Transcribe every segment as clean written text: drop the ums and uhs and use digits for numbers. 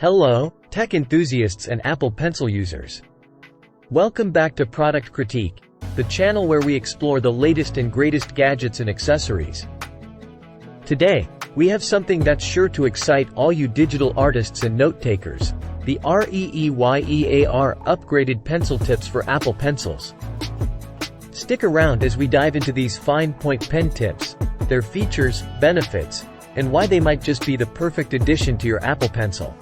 Hello, tech enthusiasts and Apple Pencil users. Welcome back to Product Critique, the channel where we explore the latest and greatest gadgets and accessories. Today, we have something that's sure to excite all you digital artists and note-takers, the REEYEAR upgraded pencil tips for Apple Pencils. Stick around as we dive into these fine point pen tips, their features, benefits, and why they might just be the perfect addition to your Apple Pencil.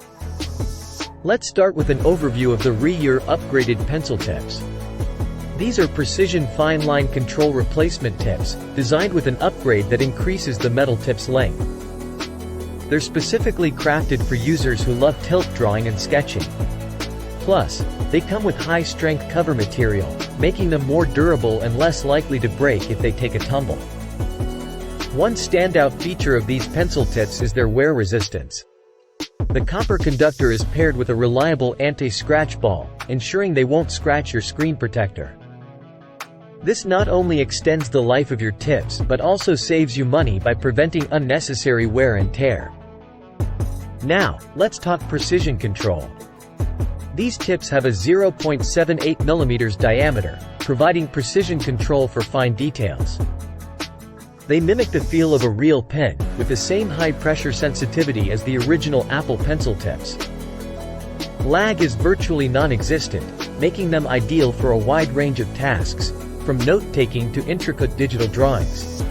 Let's start with an overview of the REEYEAR upgraded pencil tips. These are precision fine line control replacement tips, designed with an upgrade that increases the metal tip's length. They're specifically crafted for users who love tilt drawing and sketching. Plus, they come with high-strength cover material, making them more durable and less likely to break if they take a tumble. One standout feature of these pencil tips is their wear resistance. The copper conductor is paired with a reliable anti-scratch ball, ensuring they won't scratch your screen protector. This not only extends the life of your tips but also saves you money by preventing unnecessary wear and tear. Now, let's talk precision control. These tips have a 0.78 mm diameter, providing precision control for fine details. They mimic the feel of a real pen, with the same high-pressure sensitivity as the original Apple Pencil tips. Lag is virtually non-existent, making them ideal for a wide range of tasks, from note-taking to intricate digital drawings.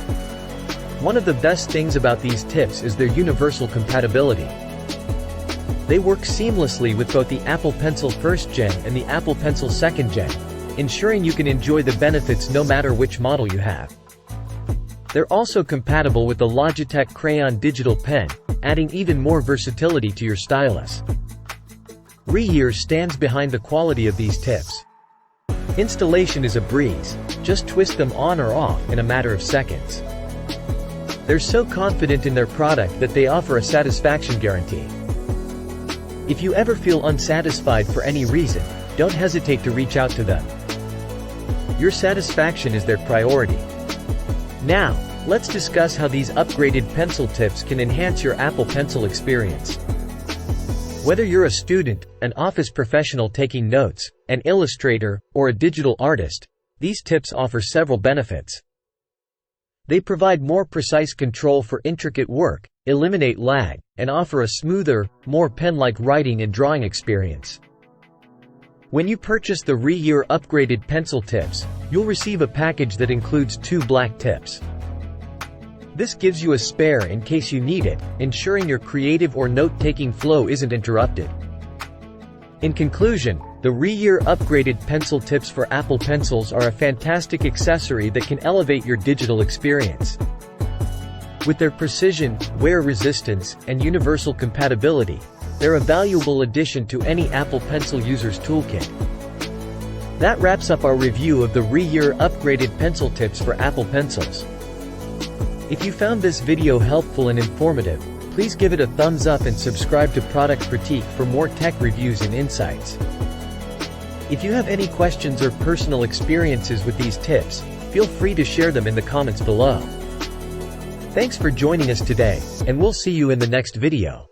One of the best things about these tips is their universal compatibility. They work seamlessly with both the Apple Pencil 1st Gen and the Apple Pencil 2nd Gen, ensuring you can enjoy the benefits no matter which model you have. They're also compatible with the Logitech Crayon digital pen, adding even more versatility to your stylus. REEYEAR stands behind the quality of these tips. Installation is a breeze, just twist them on or off in a matter of seconds. They're so confident in their product that they offer a satisfaction guarantee. If you ever feel unsatisfied for any reason, don't hesitate to reach out to them. Your satisfaction is their priority. Now, let's discuss how these upgraded pencil tips can enhance your Apple Pencil experience. Whether you're a student, an office professional taking notes, an illustrator, or a digital artist, these tips offer several benefits. They provide more precise control for intricate work, eliminate lag, and offer a smoother, more pen-like writing and drawing experience. When you purchase the REEYEAR upgraded pencil tips, you'll receive a package that includes 2 black tips. This gives you a spare in case you need it, ensuring your creative or note-taking flow isn't interrupted. In conclusion, the REEYEAR upgraded pencil tips for Apple Pencils are a fantastic accessory that can elevate your digital experience. With their precision, wear resistance, and universal compatibility, they're a valuable addition to any Apple Pencil user's toolkit. That wraps up our review of the REEYEAR upgraded pencil tips for Apple Pencils. If you found this video helpful and informative, please give it a thumbs up and subscribe to Product Critique for more tech reviews and insights. If you have any questions or personal experiences with these tips, feel free to share them in the comments below. Thanks for joining us today, and we'll see you in the next video.